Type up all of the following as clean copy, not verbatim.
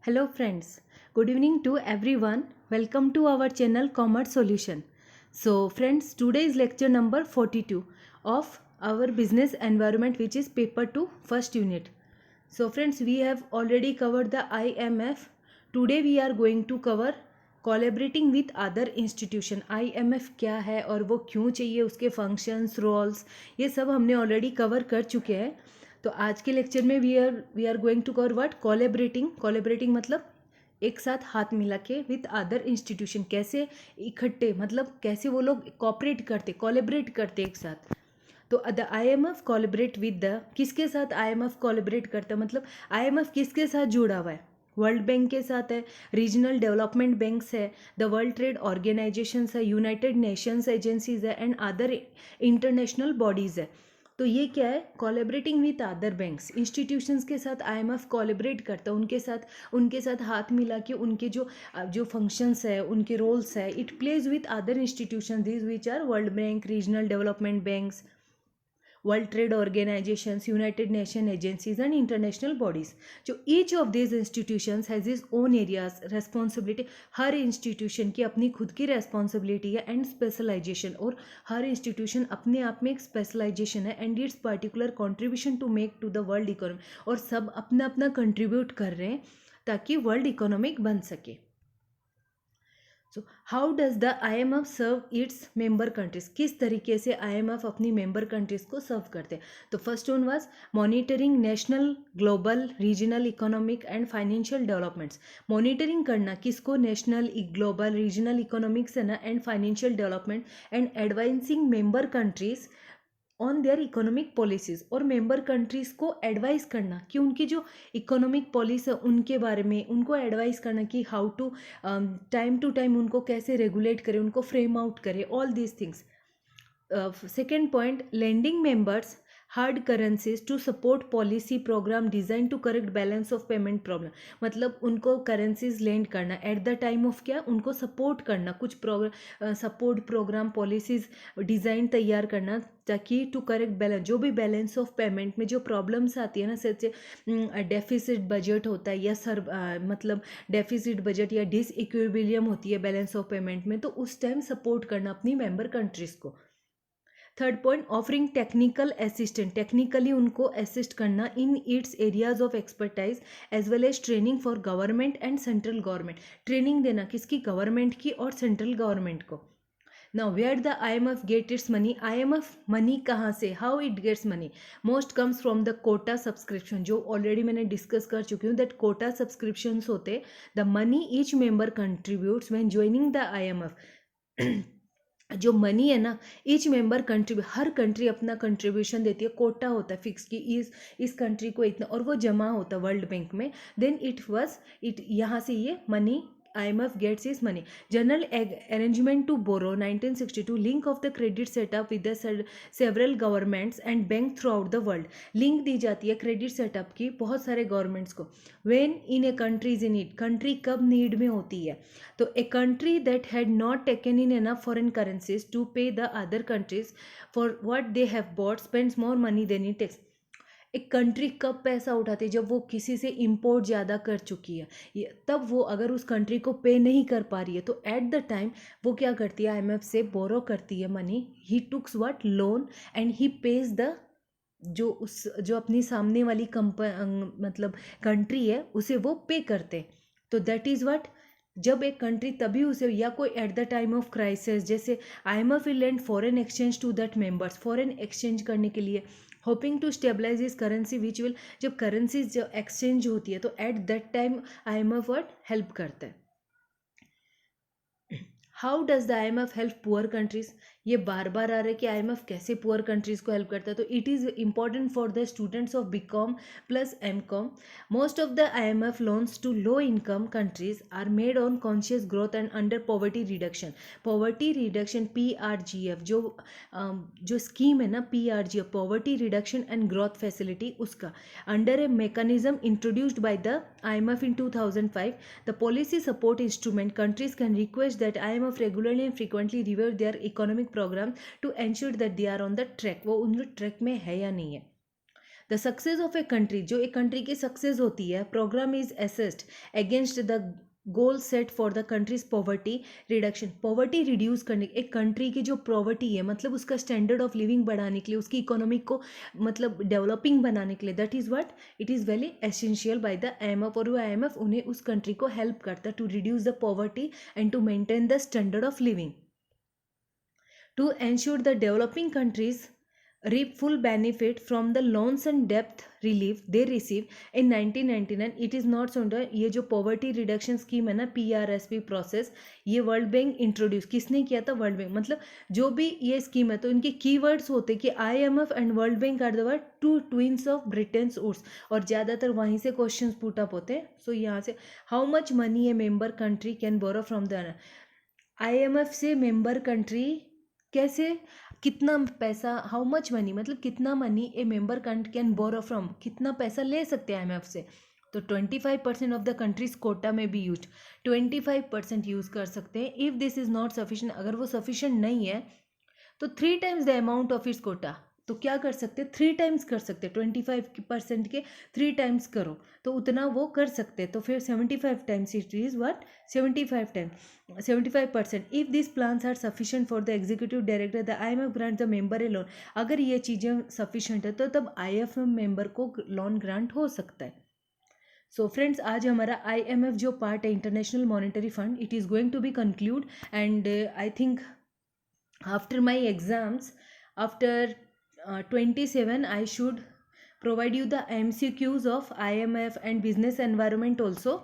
Hello friends, good evening to everyone. Welcome to our channel Commerce Solution. So friends, today is lecture number 42 of our business environment, which is paper 2 first unit. So friends, we have already covered the IMF. Today we are going to cover collaborating with other institution. IMF क्या है और वो क्यों चाहिए, उसके functions, roles, ये सब हमने already cover कर चुके हैं. तो आज के लेक्चर में we are going to cover what collaborating मतलब एक साथ हाथ मिला के विथ अदर इंस्टीट्यूशन, कैसे इकट्ठे मतलब कैसे वो लोग कॉपरेट करते, कोलेबरेट करते एक साथ. तो the IMF collaborate with the, किसके साथ IMF कोलेबरेट करता है, मतलब IMF किसके साथ जुड़ा हुआ है, वर्ल्ड बैंक के साथ है, रीजनल डेवलपमेंट बैंक्स है, द वर्ल्ड ट्रेड ऑर्गेनाइजेशन है, यूनाइटेड नेशंस एजेंसीज है एंड अदर इंटरनेशनल बॉडीज़ है. तो ये क्या है, collaborating with other banks, institutions के साथ IMF कोलेबरेट करता है, उनके साथ हाथ मिला के उनके जो फंक्शंस है, उनके रोल्स है, it plays with other institution this which are World Bank, regional development banks, World Trade Organizations, United Nation agencies and international bodies. So each of these institutions has its own areas responsibility. Her institution की अपनी खुद की responsibility है and specialization, और हर institution अपने आप में एक specialization है and its particular contribution to make to the world economy, और सब अपना अपना contribute कर रहे हैं ताकि world economic बन सके. So how does the IMF serve its member countries, किस तरीके से IMF अपनी मेंबर कंट्रीज को सर्व करते हैं. तो first one was monitoring national, global, regional economic and financial developments. Monitoring करना किसको, नेशनल, ग्लोबल, रीजनल इकोनॉमिक्स है ना, and financial development, and advising member countries on their economic policies, और मेंबर कंट्रीज़ को एडवाइस करना कि उनकी जो इकोनॉमिक पॉलिसी है उनके बारे में उनको एडवाइस करना कि how to time to time उनको कैसे रेगुलेट करें, उनको फ्रेम आउट करें, all these things. Second point, lending members hard currencies to support policy programme design to correct balance of payment problem. मतलब उनको करेंसीज लेंड करना एट द टाइम ऑफ क्या, उनको सपोर्ट करना, कुछ सपोर्ट प्रोग्राम पॉलिसीज डिज़ाइन तैयार करना ताकि टू करेक्ट बैलेंस, जो भी बैलेंस ऑफ पेमेंट में जो प्रॉब्लम्स आती है ना, जैसे डेफिसिट बजट होता है या मतलब डेफिसिट बजट या डिसइक्विलिब्रियम होती है बैलेंस ऑफ पेमेंट में, तो उस टाइम सपोर्ट करना अपनी मेंबर कंट्रीज़ को. Third point, offering technical assistant, technically उनको असिस्ट करना in its areas of expertise as well as training for government and central government. Training देना किसकी, गवर्नमेंट की और सेंट्रल गवर्नमेंट को. Now where the IMF get its money, IMF money कहाँ से, how it gets money, most comes from the quota subscription, जो already मैंने discuss कर चुकी हूँ, दैट कोटा सब्सक्रिप्शंस होते, the money each member contributes when joining the IMF. जो money है ना, ईच मेंबर कंट्रीब्यूट, हर कंट्री अपना कंट्रीब्यूशन देती है, कोटा होता है फिक्स कि इस कंट्री को इतना, और वो जमा होता है वर्ल्ड बैंक में. देन इट यहाँ से ये money IMF gets his money. General arrangement to borrow 1962, link of the credit setup with the several governments and bank throughout the world. Link दी जाती है क्रेडिट सेटअप की बहुत सारे गवर्नमेंट्स को. When in a country is in need, country कब need में होती है, तो a country that had not taken in enough foreign currencies to pay the other countries for what they have bought spends more money than it takes. एक country कब पैसा उठाती है, जब वो किसी से इंपोर्ट ज़्यादा कर चुकी है, तब वो अगर उस कंट्री को पे नहीं कर पा रही है तो एट द टाइम वो क्या करती है, IMF से बोरो करती है money. He takes what, loan, and he page the, जो अपनी सामने वाली मतलब कंट्री है उसे वो पे करते. तो दैट इज़ व्हाट, जब एक कंट्री तभी उसे, या कोई at the time of crisis, जैसे IMF will lend foreign exchange to that members, foreign exchange करने के लिए, hoping to stabilise is currency which will, जब करेंसी जब एक्सचेंज होती है तो at that time IMF what help करता है. How does the IMF help poor countries, ये बार बार आ रहा है कि IMF कैसे पुअर कंट्रीज को हेल्प करता है. तो it is important for the students of BCom plus MCom. Most of the IMF loans to low income countries are made on conscious growth and under poverty reduction. Poverty reduction PRGF, जो scheme है ना PRGF, poverty reduction and growth facility, उसका under a mechanism introduced by the IMF in 2005. The policy support instrument, countries can request that IMF regularly and frequently review their economic program to ensure that they are on the track. वो उन track में है या नहीं है. The success of a country, जो एक country की सक्सेस होती है, programme is assessed against the goal set for the countries poverty reduction, poverty reduce करने, एक कंट्री की जो पॉवर्टी है मतलब उसका स्टैंडर्ड ऑफ लिविंग बढ़ाने के लिए, उसकी इकोनॉमी को मतलब डेवलपिंग बनाने के लिए, that is what it is very essential bye the IMF, और वो IMF उन्हें उस कंट्री को हेल्प करता है to reduce the poverty and to maintain the standard of living, to ensure the developing countries reap full benefit from the loans and debt relief they receive in 1999. It is not so that ये जो poverty reduction scheme है ना, PRSP process, ये world bank introduce किसने किया था? World bank. मतलब जो भी ये स्कीम है तो इनके कीवर्ड्स होते कि IMF and World Bank are the two twins of Bretton Woods, और ज़्यादातर वहीं से क्वेश्चन पुट अप होते हैं। सो यहाँ से how much money a member country can borrow from the IMF से मेंबर कंट्री कैसे, कितना पैसा, हाउ मच मनी मतलब कितना money a member country can borrow from, कितना पैसा ले सकते हैं IMF से? तो 25% ऑफ द कंट्रीज कोटा में भी यूज, 25% यूज़ कर सकते हैं। If this is not sufficient, अगर वो सफिशिएंट नहीं है तो 3 times the amount of its quota, तो क्या कर सकते हैं? 3 times कर सकते हैं, 25% के 3 times करो तो उतना वो कर सकते हैं। तो फिर 75 times it is what, 75%। If this plans are sufficient for the executive director the IMF grant the member a loan, अगर ये चीज़ें सफिशिएंट है तो तब IMF मेंबर को लोन ग्रांट हो सकता है। सो फ्रेंड्स, आज हमारा IMF जो पार्ट है, international monetary fund, it is going to be conclude, and I think after my exams, after 27 I should provide you the MCQs of IMF and business environment also,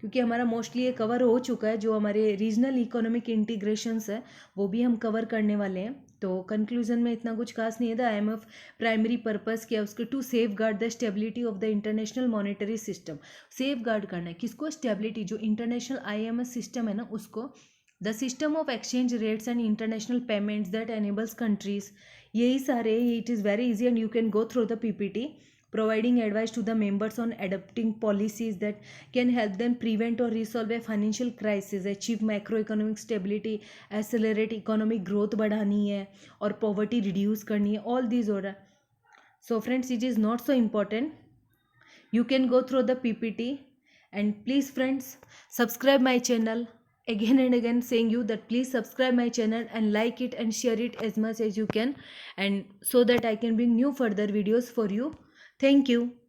क्योंकि हमारा mostly ये cover हो चुका है। जो हमारे regional economic integrations है वो भी हम कवर करने वाले हैं। तो कंक्लूजन में इतना कुछ खास नहीं है। द IMF प्राइमरी पर्पस क्या है उसके, to safeguard the stability of the international monetary system, safeguard करना है किसको? स्टेबिलिटी, जो इंटरनेशनल IMF सिस्टम है ना उसको, the system of exchange rates and international payments that enables countries, यही सारे, it is very easy and you can go through the PPT, providing advice to the members on adopting policies that can help them prevent or resolve a financial crisis, achieve macroeconomic stability, accelerate economic growth बढ़ानी है और poverty reduce करनी है, all these order. So friends, it is not so important, you can go through the PPT, and please friends subscribe my channel, again and again saying you that please subscribe my channel and like it and share it as much as you can, and so that I can bring new further videos for you. Thank you.